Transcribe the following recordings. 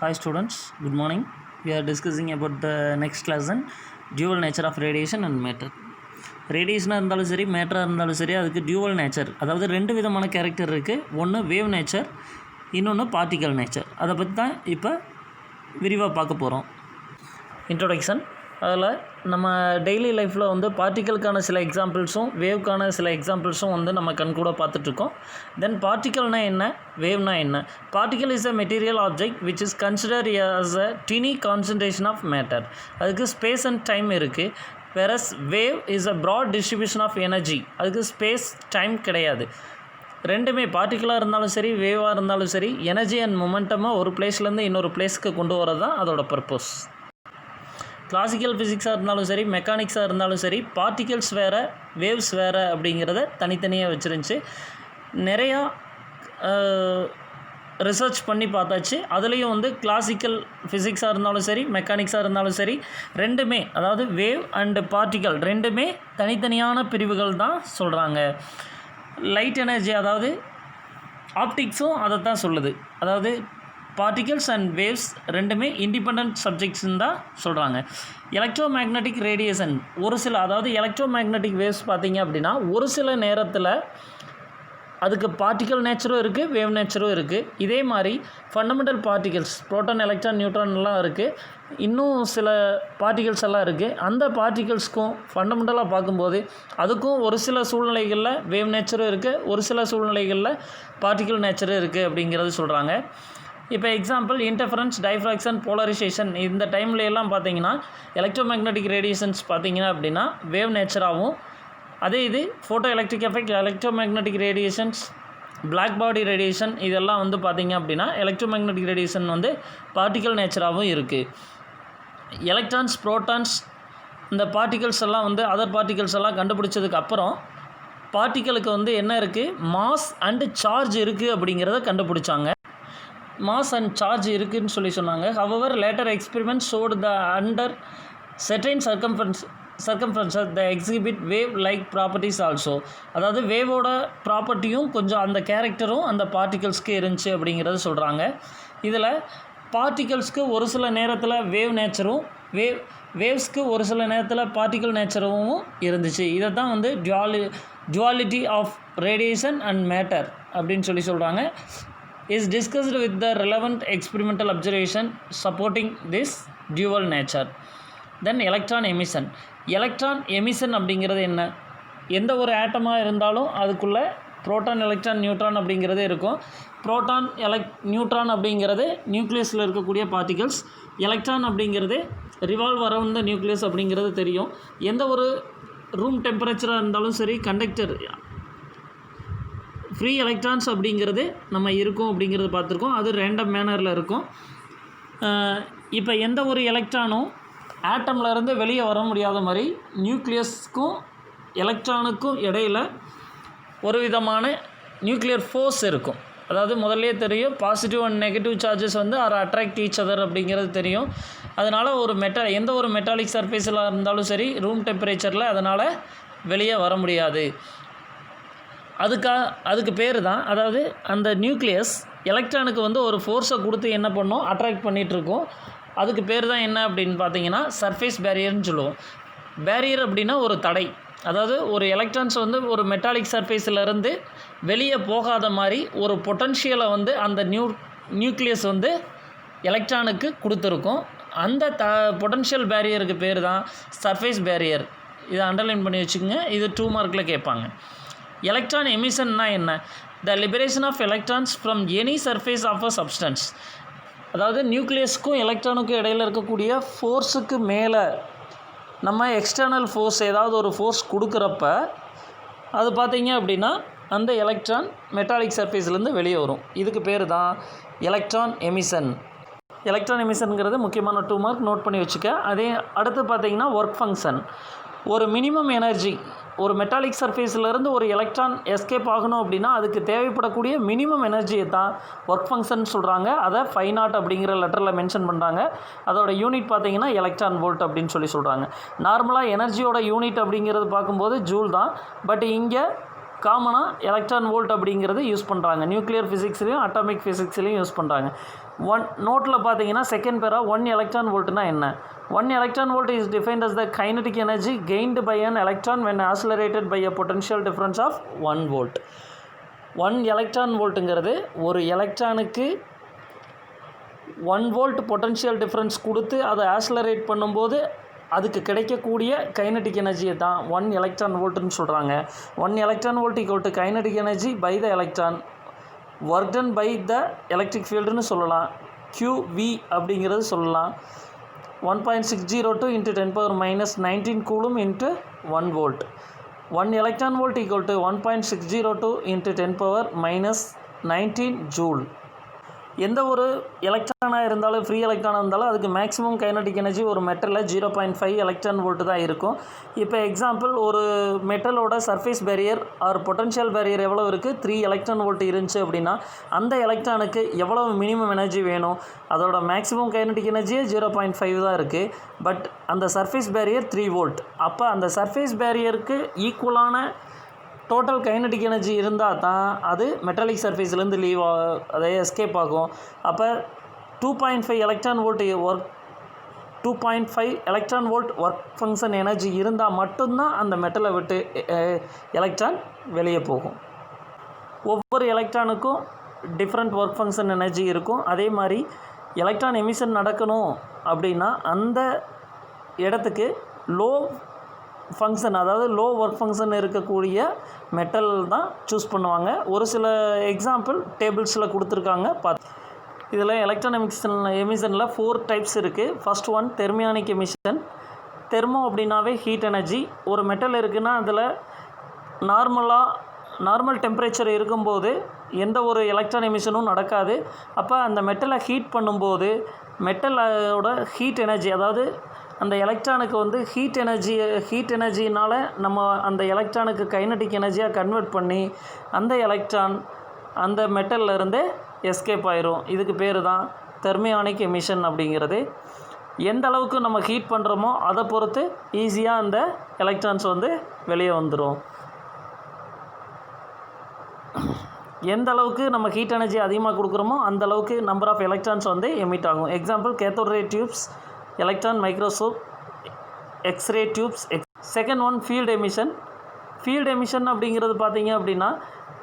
Hi students, good morning. We are discussing about the next lesson, dual nature of radiation and matter. ரேடியேஷனாக இருந்தாலும் சரி மேட்டராக இருந்தாலும் சரி அதுக்கு dual nature, அதாவது ரெண்டு விதமான கேரக்டர் இருக்குது. ஒன்று வேவ் நேச்சர், இன்னொன்று பார்ட்டிக்கல் நேச்சர். அதை பற்றி தான் இப்போ விரிவாக பார்க்க போகிறோம். இன்ட்ரோடக்ஷன். அதில் நம்ம டெய்லி லைஃப்பில் வந்து பார்ட்டிக்கலுக்கான சில எக்ஸாம்பிள்ஸும் வேவ்க்கான சில எக்ஸாம்பிள்ஸும் வந்து நம்ம கண்கூட பார்த்துட்ருக்கோம். தென் பார்ட்டிக்கல்னால் என்ன, வேவ்னா என்ன? Particle is a material object which is consider as a tiny concentration of matter. அதுக்கு ஸ்பேஸ் அண்ட் டைம் இருக்குது. whereas wave is a broad distribution of energy. அதுக்கு ஸ்பேஸ் டைம் கிடையாது. ரெண்டுமே பார்ட்டிக்கலாக இருந்தாலும் சரி வேவாக இருந்தாலும் சரி எனர்ஜி அண்ட் மொமெண்டமாக ஒரு பிளேஸ்லேருந்து இன்னொரு பிளேஸ்க்கு கொண்டு வரது தான் அதோட பர்பஸ். கிளாசிக்கல் ஃபிசிக்ஸாக இருந்தாலும் சரி மெக்கானிக்ஸாக இருந்தாலும் சரி பார்ட்டிகல்ஸ் வேறு வேவ்ஸ் வேறு அப்படிங்கிறத தனித்தனியாக வச்சுருந்துச்சு. நிறையா ரிசர்ச் பண்ணி பார்த்தாச்சு. அதுலேயும் வந்து கிளாசிக்கல் ஃபிசிக்ஸாக இருந்தாலும் சரி மெக்கானிக்ஸாக இருந்தாலும் சரி ரெண்டுமே, அதாவது வேவ் அண்டு பார்ட்டிக்கல் ரெண்டுமே தனித்தனியான பிரிவுகள் தான் சொல்கிறாங்க. லைட் எனர்ஜி, அதாவது ஆப்டிக்ஸும் அதை தான் சொல்லுது. அதாவது பார்ட்டிகல்ஸ் அண்ட் வேவ்ஸ் ரெண்டுமே இண்டிபெண்ட் சப்ஜெக்ட்ஸ்ன்னு தான் சொல்கிறாங்க. எலக்ட்ரோ மேக்னெட்டிக் ரேடியேஷன் ஒரு சில, அதாவது எலக்ட்ரோ மேக்னெட்டிக் வேவ்ஸ் பார்த்திங்க அப்படின்னா ஒரு சில நேரத்தில் அதுக்கு பார்ட்டிக்கல் நேச்சரும் இருக்குது வேவ் நேச்சரும் இருக்குது. இதே மாதிரி ஃபண்டமெண்டல் பார்ட்டிகல்ஸ் புரோட்டான் எலக்ட்ரான் நியூட்ரான்லாம் இருக்குது. இன்னும் சில பார்ட்டிகல்ஸ் எல்லாம் இருக்குது. அந்த பார்ட்டிகல்ஸ்க்கும் ஃபண்டமெண்டலாக பார்க்கும்போது அதுக்கும் ஒரு சில சூழ்நிலைகளில் வேவ் நேச்சரும் இருக்குது, ஒரு சில சூழ்நிலைகளில் பார்ட்டிக்கல் நேச்சரும் இருக்குது அப்படிங்கிறது சொல்கிறாங்க. இப்போ எக்ஸாம்பிள் இன்டர்ஃபரன்ஸ், டைஃப்ராக்ஷன், போலரைசேஷன் இந்த டைமில் எல்லாம் பார்த்தீங்கன்னா எலக்ட்ரோ மேக்னெட்டிக் ரேடியேஷன்ஸ் பார்த்தீங்கன்னா அப்படின்னா வேவ் நேச்சராகவும், அதே இது photo electric effect, electro magnetic radiations, black body radiation இதெல்லாம் வந்து பார்த்திங்க அப்படின்னா எலக்ட்ரோ மேக்னெட்டிக் ரேடியேஷன் வந்து பார்ட்டிக்கல் நேச்சராகவும் இருக்குது. எலக்ட்ரான்ஸ், ப்ரோட்டான்ஸ் இந்த பார்ட்டிகல்ஸ் எல்லாம் வந்து அதர் பார்ட்டிகல்ஸ் எல்லாம் கண்டுபிடிச்சதுக்கப்புறம் பார்ட்டிக்கலுக்கு வந்து என்ன இருக்குது, மாஸ் அண்டு சார்ஜ் இருக்குது அப்படிங்கிறத கண்டுபிடிச்சாங்க. மாஸ் அண்ட் சார்ஜ் இருக்குதுன்னு சொன்னாங்க. However later experiment showed the under certain circumferences the exhibit wave like properties also. அதாவது வேவோட ப்ராப்பர்ட்டியும் கொஞ்சம் அந்த கேரக்டரும் அந்த பார்ட்டிகல்ஸ்க்கு இருந்துச்சு அப்படிங்கிறது சொல்கிறாங்க. இதில் பார்ட்டிகல்ஸ்க்கு ஒரு சில நேரத்தில் வேவ் நேச்சரும் வேவ்ஸ்க்கு ஒரு சில நேரத்தில் பார்ட்டிக்கல் நேச்சரும் இருந்துச்சு. இதை தான் வந்து duality of radiation and matter அப்படின்னு சொல்கிறாங்க. is discussed with the relevant experimental observation supporting this dual nature. Then electron emission. Electron emission அப்படிங்கிறது என்ன? எந்த ஒரு ஆட்டமாக இருந்தாலும் அதுக்குள்ளே புரோட்டான் எலக்ட்ரான் நியூட்ரான் அப்படிங்கிறது இருக்கும். புரோட்டான் நியூட்ரான் அப்படிங்கிறது நியூக்ளியஸில் இருக்கக்கூடிய பார்ட்டிகல்ஸ். எலக்ட்ரான் அப்படிங்கிறது ரிவால்வ் அரவுண்ட் த நியூக்ளியஸ் அப்படிங்கிறது தெரியும். எந்த ஒரு ரூம் டெம்பரேச்சராக இருந்தாலும் சரி கண்டக்டர் ஃப்ரீ எலக்ட்ரான்ஸ் அப்படிங்கிறது நம்ம இருக்கும் அப்படிங்கிறது பார்த்துருக்கோம். அது ரேண்டம் மேனரில் இருக்கும். இப்போ எந்த ஒரு எலக்ட்ரானும் ஆட்டம்லேருந்து வெளியே வர முடியாத மாதிரி நியூக்ளியஸ்க்கும் எலக்ட்ரானுக்கும் இடையில் ஒரு விதமான நியூக்ளியர் ஃபோர்ஸ் இருக்கும். அதாவது முதல்லே தெரியும் பாசிட்டிவ் அண்ட் நெகட்டிவ் சார்ஜஸ் வந்து ஆர் அட்ராக்ட் ஈச் அதர் அப்படிங்கிறது தெரியும். அதனால் ஒரு எந்த ஒரு மெட்டாலிக் சர்ஃபேஸில் இருந்தாலும் சரி ரூம் டெம்பரேச்சரில் அதனால் வெளியே வர முடியாது. அதுக்கு பேர் தான், அதாவது அந்த நியூக்ளியஸ் எலக்ட்ரானுக்கு வந்து ஒரு ஃபோர்ஸை கொடுத்து என்ன பண்ணோம், அட்ராக்ட் பண்ணிகிட்ருக்கோம். அதுக்கு பேர் தான் என்ன அப்படின்னு பார்த்தீங்கன்னா சர்ஃபேஸ் பேரியர்னு சொல்லுவோம். பேரியர் அப்படின்னா ஒரு தடை, அதாவது ஒரு எலக்ட்ரான்ஸ் வந்து ஒரு மெட்டாலிக் சர்ஃபேஸிலேருந்து வெளியே போகாத மாதிரி ஒரு பொட்டன்ஷியலை வந்து அந்த நியூக்ளியஸ் வந்து எலக்ட்ரானுக்கு கொடுத்துருக்கும். அந்த பொட்டன்ஷியல் பேரியருக்கு பேர் தான் சர்ஃபேஸ் பேரியர். இதை அண்டர்லைன் பண்ணி வச்சுக்கோங்க, இது 2 மார்க்கில் கேட்பாங்க. எலக்ட்ரான் எமிஷன்னா என்ன? The liberation of electrons from any surface of a substance. அதாவது நியூக்ளியஸுக்கும் எலக்ட்ரானுக்கும் இடையில் இருக்கக்கூடிய ஃபோர்ஸுக்கு மேலே நம்ம எக்ஸ்டர்னல் ஃபோர்ஸ் ஏதாவது ஒரு ஃபோர்ஸ் கொடுக்குறப்ப அது பார்த்திங்க அப்படின்னா அந்த எலக்ட்ரான் மெட்டாலிக் சர்ஃபேஸ்லேருந்து வெளியே வரும். இதுக்கு பேர் தான் எலக்ட்ரான் எமிஷன். எலக்ட்ரான் எமிஷனுங்கிறது முக்கியமான 2 மார்க் நோட் பண்ணி வச்சுக்க. அதே அடுத்து பார்த்திங்கன்னா ஒர்க் ஃபங்க்ஷன். ஒரு மினிமம் எனர்ஜி, ஒரு மெட்டாலிக் சர்ஃபேஸிலேருந்து ஒரு எலக்ட்ரான் எஸ்கேப் ஆகணும் அப்படின்னா அதுக்கு தேவைப்படக்கூடிய மினிமம் எனர்ஜியை தான் ஒர்க் ஃபங்க்ஷன் சொல்கிறாங்க. அதை 5 அப்படிங்கிற லெட்டரில் மென்ஷன் பண்ணுறாங்க. அதோட யூனிட் பார்த்திங்கன்னா எலக்ட்ரான் வோல்ட் அப்படின்னு சொல்கிறாங்க. நார்மலாக எனர்ஜியோட யூனிட் அப்படிங்கிறது பார்க்கும்போது ஜூல் தான். பட் இங்கே காமனாக எலக்ட்ரான் வோல்ட் அப்படிங்கிறது யூஸ் பண்ணுறாங்க. நியூக்ளியர் ஃபிசிக்ஸ்லேயும் அட்டாமிக் ஃபிசிக்ஸ்லேயும் யூஸ் பண்ணுறாங்க. நோட்டில் பார்த்தீங்கன்னா செகண்ட் பேரா 1 எலக்ட்ரான் வோல்ட்னா என்ன? 1 electron volt is defined as the kinetic energy gained by an electron when accelerated by a potential difference of 1 volt. 1 electron voltங்கிறது ஒரு எலக்ட்ரானுக்கு 1 volt potential difference கொடுத்து அதை ஆக்ஸலரேட் பண்ணும்போது அதுக்கு கிடைக்கக்கூடிய கைனடிக் எனர்ஜியை தான் 1 electron voltனு சொல்கிறாங்க. 1 electron volt equal to kinetic energy by the electron work done by the electric fieldனு சொல்லலாம். QV அப்படிங்கிறது சொல்லலாம். 1.602 into 10 power minus 19 coulomb into 1 volt. 1 electron volt equal to 1.602 into 10 power minus 19 joule. எந்த ஒரு எலக்ட்ரானாக இருந்தாலும் free எலக்ட்ரானாக இருந்தாலும் அதுக்கு maximum kinetic energy ஒரு மெட்டலில் 0.5 electron volt தான் இருக்கும். இப்போ எக்ஸாம்பிள் ஒரு மெட்டலோட surface barrier or potential barrier எவ்வளோ இருக்குது, 3 எலக்ட்ரான் வோல்ட் இருந்துச்சு அப்படின்னா அந்த எலக்ட்ரானுக்கு எவ்வளோ மினிமம் எனர்ஜி வேணும், அதோட மேக்ஸிமம் கைனடிக் எனர்ஜியே 0.5 தான் இருக்குது. பட் அந்த சர்ஃபேஸ் பேரியர் 3 வோல்ட். அப்போ அந்த சர்ஃபேஸ் பேரியருக்கு ஈக்குவலான டோட்டல் கைனடிக் எனர்ஜி இருந்தால் தான் அது மெட்டாலிக் சர்ஃபேஸ்லேருந்து லீவ் அதே எஸ்கேப் ஆகும். அப்போ 2.5 electron volt work 2.5 electron volt work function energy இருந்தால் மட்டும்தான் அந்த மெட்டலை விட்டு எலக்ட்ரான் வெளியே போகும். ஒவ்வொரு எலக்ட்ரானுக்கும் டிஃப்ரெண்ட் ஒர்க் ஃபங்க்ஷன் எனர்ஜி இருக்கும். அதே மாதிரி எலக்ட்ரான் எமிஷன் நடக்கணும் அப்படின்னா அந்த இடத்துக்கு லோ ஃபங்க்ஷன், அதாவது லோ ஒர்க் ஃபங்க்ஷன் இருக்கக்கூடிய மெட்டல் தான் சூஸ் பண்ணுவாங்க. ஒரு சில எக்ஸாம்பிள் டேபிள்ஸில் கொடுத்துருக்காங்க பார்த்து. இதில் எலக்ட்ரான் எமிஷனில் 4 டைப்ஸ் இருக்குது. First one thermionic emission. Thermo அப்படின்னாவே ஹீட் எனர்ஜி. ஒரு மெட்டல் இருக்குன்னா அதில் நார்மல் டெம்பரேச்சர் இருக்கும்போது எந்த ஒரு எலக்ட்ரான் எமிஷனும் நடக்காது. அப்போ அந்த மெட்டலை ஹீட் பண்ணும்போது மெட்டலோட ஹீட் எனர்ஜி, அதாவது அந்த எலக்ட்ரானுக்கு வந்து ஹீட் எனர்ஜினால் நம்ம அந்த எலக்ட்ரானுக்கு கைனடிக் எனர்ஜியாக கன்வெர்ட் பண்ணி அந்த எலக்ட்ரான் அந்த மெட்டல்லேருந்து எஸ்கேப் ஆயிரும். இதுக்கு பேர் தான் தெர்மியானிக் எமிஷன் அப்படிங்கிறது. எந்த அளவுக்கு நம்ம ஹீட் பண்ணுறோமோ அதை பொறுத்து ஈஸியாக அந்த எலக்ட்ரான்ஸ் வந்து வெளியே வந்துடும். எந்த அளவுக்கு நம்ம ஹீட் எனர்ஜி அதிகமாக கொடுக்குறோமோ அந்த அளவுக்கு நம்பர் ஆஃப் எலக்ட்ரான்ஸ் வந்து எமிட் ஆகும். Example cathode ray tubes, electron microscope, x-ray tubes. Second one field emission. Field emission அப்படிங்கிறது பார்த்தீங்க அப்படின்னா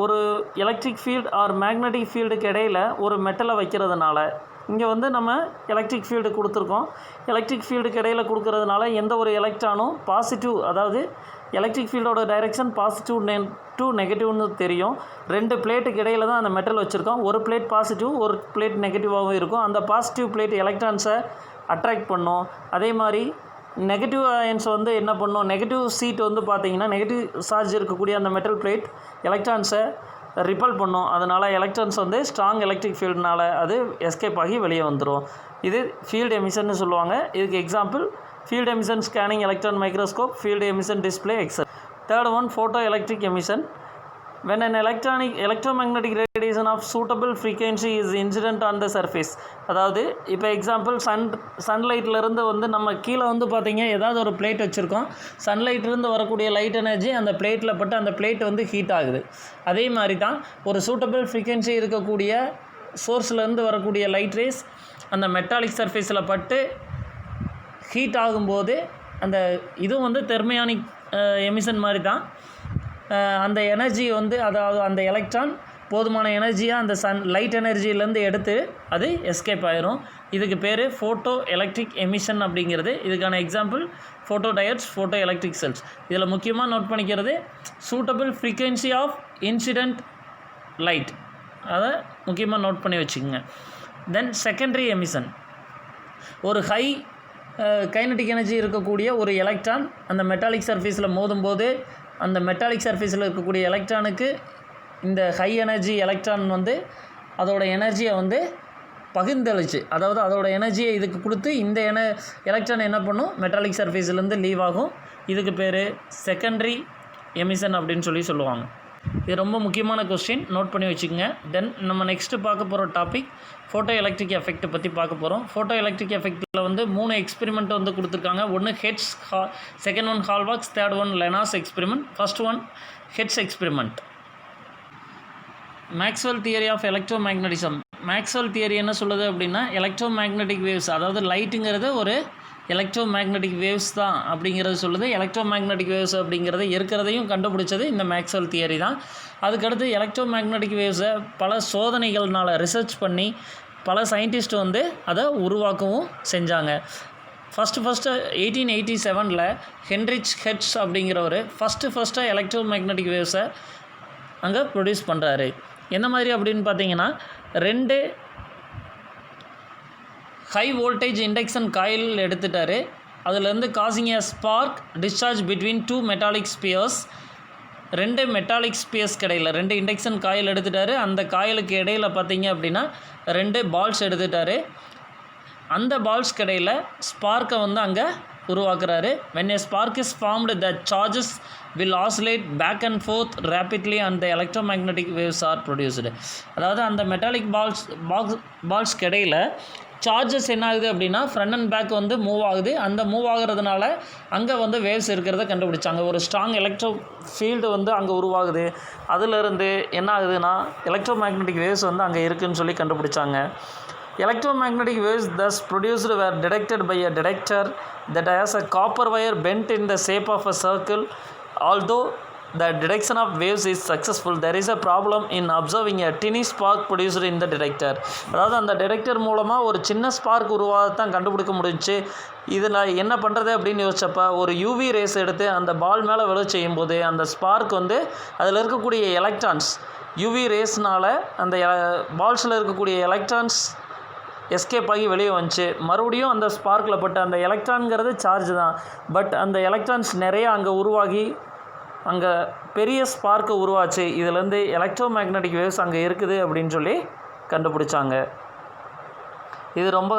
ஒரு எலக்ட்ரிக் ஃபீல்டு ஆர் மேக்னெட்டிக் ஃபீல்டுக்கு இடையில் ஒரு மெட்டலை வைக்கிறதுனால, இங்கே வந்து நம்ம எலக்ட்ரிக் ஃபீல்டு கொடுத்துருக்கோம். எலக்ட்ரிக் ஃபீல்டுக்கு இடையில் கொடுக்கறதுனால எந்த ஒரு எலக்ட்ரானும் பாசிட்டிவ், அதாவது எலக்ட்ரிக் ஃபீல்டோட டைரெக்ஷன் பாசிட்டிவ் டு நெகட்டிவ்னு தெரியும். 2 பிளேட்டுக்கு இடையில் தான் அந்த மெட்டல் வச்சுருக்கோம். ஒரு பிளேட் பாசிட்டிவ், ஒரு பிளேட் நெகட்டிவாகவும் இருக்கும். அந்த பாசிட்டிவ் பிளேட் எலக்ட்ரான்ஸை அட்ராக்ட் பண்ணும். அதே மாதிரி நெகட்டிவ் அயன்ஸ் வந்து என்ன பண்ணும், நெகட்டிவ் சீட் வந்து பார்த்திங்கன்னா நெகட்டிவ் சார்ஜ் இருக்கக்கூடிய அந்த மெட்டல் பிளேட் எலக்ட்ரான்ஸை ரிப்பல் பண்ணும். அதனால் எலக்ட்ரான்ஸ் வந்து ஸ்ட்ராங் எலக்ட்ரிக் ஃபீல்டுனால அது எஸ்கேப் ஆகி வெளியே வந்துடும். இது ஃபீல்டு எமிஷன்னு சொல்லுவாங்க. இதுக்கு example field emission scanning electron microscope, field emission display, etcetera. Third one photo electric emission. When an electromagnetic radiation of suitable frequency is incident on the surface, அதாவது இப்போ example சன்லைட்லேருந்து வந்து நம்ம கீழே வந்து பார்த்திங்க ஏதாவது ஒரு பிளேட் வச்சுருக்கோம். சன்லைட்லேருந்து வரக்கூடிய லைட் எனர்ஜி அந்த பிளேட்டில் பட்டு அந்த பிளேட் வந்து ஹீட் ஆகுது. அதே மாதிரி தான் ஒரு சூட்டபிள் ஃப்ரீக்வன்சி இருக்கக்கூடிய சோர்ஸ்லேருந்து வரக்கூடிய லைட் ரேஸ் அந்த மெட்டாலிக் சர்ஃபேஸில் பட்டு ஹீட் ஆகும்போது அந்த இதுவும் வந்து தெர்மியானிக் எமிஷன் மாதிரி தான். அந்த எனர்ஜி வந்து அதாவது அந்த எலக்ட்ரான் போதுமான எனர்ஜியாக அந்த லைட் எனர்ஜியிலேருந்து எடுத்து அது எஸ்கேப் ஆயிரும். இதுக்கு பேர் ஃபோட்டோ எலக்ட்ரிக் எமிஷன் அப்படிங்கிறது. இதுக்கான example photo diodes, photo electric cells. இதில் முக்கியமாக நோட் பண்ணிக்கிறது suitable frequency of incident light, அதை முக்கியமாக நோட் பண்ணி வச்சுக்கோங்க. Then secondary emission. ஒரு ஹை கைனடிக் எனர்ஜி இருக்கக்கூடிய ஒரு எலக்ட்ரான் அந்த மெட்டாலிக் சர்ஃபேஸில் மோதும்போது அந்த மெட்டாலிக் சர்ஃபேஸில் இருக்கக்கூடிய எலக்ட்ரானுக்கு இந்த ஹை எனர்ஜி எலக்ட்ரான் வந்து அதோட எனர்ஜியை வந்து பகிர்ந்தளிச்சு, அதாவது அதோட எனர்ஜியை இதுக்கு கொடுத்து இந்த எலக்ட்ரான் என்ன பண்ணும், மெட்டாலிக் சர்ஃபேஸ்லேருந்து லீவ் ஆகும். இதுக்கு பேர் செகண்டரி எமிஷன் அப்படின்னு சொல்லுவாங்க. இது ரொம்ப முக்கியமான கொஸ்டின், நோட் பண்ணி வச்சுக்கோங்க. தென் நம்ம நெக்ஸ்ட்டு பார்க்க போகிற டாபிக் ஃபோட்டோ எலக்ட்ரிக் எஃபெக்ட் பற்றி பார்க்க போகிறோம். ஃபோட்டோ எலக்ட்ரிக் எஃபெக்ட்டில் வந்து 3 எக்ஸ்பெரிமெண்ட் வந்து கொடுத்துருக்காங்க. ஒன்று Hertz, second one Hallwachs, third one Lenard experiment. First one Hertz experiment. Maxwell theory of electromagnetism Maxwell theory என்ன சொல்லுது அப்படின்னா எலக்ட்ரோ மேக்னெட்டிக் வேவ்ஸ், அதாவது லைட்டுங்கிறது ஒரு எலக்ட்ரோ மேக்னெட்டிக் வேவ்ஸ் தான் அப்படிங்கிறது சொல்லுது. எலக்ட்ரோ மேக்னெட்டிக் வேவ்ஸ் அப்படிங்கிறது இருக்கிறதையும் கண்டுபிடிச்சது இந்த மேக்ஸ்வெல் தியரி தான். அதுக்கடுத்து எலக்ட்ரோ மேக்னெட்டிக் வேவ்ஸை பல சோதனைகள்னால் ரிசர்ச் பண்ணி பல சயின்டிஸ்ட் வந்து அதை உருவாக்கவும் செஞ்சாங்க. ஃபஸ்ட்டு 1887 ஹென்ரிச் ஹெட்ஸ் அப்படிங்கிறவர் ஃபஸ்ட்டு எலக்ட்ரோ மேக்னெட்டிக் வேவ்ஸை அங்கே ப்ரொடியூஸ் பண்ணுறாரு. எந்த மாதிரி அப்படின்னு பார்த்தீங்கன்னா 2 ஹை வோல்டேஜ் இண்டக்ஷன் காயில் எடுத்துட்டார். அதுலேருந்து causing a spark discharge between 2 metallic spheres. 2 metallic spheres இடையில் 2 இண்டக்ஷன் காயில் எடுத்துட்டார். அந்த காயிலுக்கு இடையில் பார்த்தீங்க அப்படின்னா 2 பால்ஸ் எடுத்துட்டார். அந்த பால்ஸ் இடையில் ஸ்பார்க்கை வந்து அங்கே உருவாக்குறாரு. when a spark is formed, the charges will oscillate back and forth rapidly and the electromagnetic waves are produced. அதாவது அந்த மெட்டாலிக் பால்ஸ் இடையில் சார்ஜஸ் என்ன ஆகுது அப்படின்னா ஃப்ரண்ட் அண்ட் பேக் வந்து மூவ் ஆகுது. அந்த மூவ் ஆகுறதுனால அங்கே வந்து வேவ்ஸ் இருக்கிறத கண்டுபிடிச்சாங்க. ஒரு ஸ்ட்ராங் எலக்ட்ரோ ஃபீல்டு வந்து அங்கே உருவாகுது. அதிலிருந்து என்ன ஆகுதுன்னா எலக்ட்ரோ மேக்னெட்டிக் வேவ்ஸ் வந்து அங்கே இருக்குதுன்னு சொல்லி கண்டுபிடிச்சாங்க. Electromagnetic waves thus produced were detected by a detector that has a copper wire bent in the shape of a circle. Although the detection of waves is successful, there is a problem in observing a tiny spark produced in the detector. அதாவது அந்த detector மூலமாக ஒரு சின்ன spark உருவாகத்தான் கண்டுபிடிக்க முடிஞ்சிச்சு. இதில் என்ன பண்ணுறது அப்படின்னு யோசிச்சப்போ ஒரு யூவி ரேஸ் எடுத்து அந்த பால் மேலே விழ செய்யும்போது அந்த ஸ்பார்க் வந்து அதில் இருக்கக்கூடிய எலக்ட்ரான்ஸ் யூவி ரேஸ்னால் அந்த பால்ஸில் இருக்கக்கூடிய எலக்ட்ரான்ஸ் எஸ்கேப் ஆகி வெளியே வந்துச்சு. மறுபடியும் அந்த ஸ்பார்க்கில் பட்டு அந்த எலக்ட்ரான்கிறது சார்ஜ் தான், பட் அந்த எலக்ட்ரான்ஸ் நிறைய அங்கே உருவாகி அங்கே பெரிய ஸ்பார்க்கு உருவாச்சு. இதுலேருந்து எலக்ட்ரோ மேக்னெட்டிக் வேவ்ஸ் அங்கே இருக்குது அப்படின்னு சொல்லி கண்டுபிடிச்சாங்க. இது ரொம்ப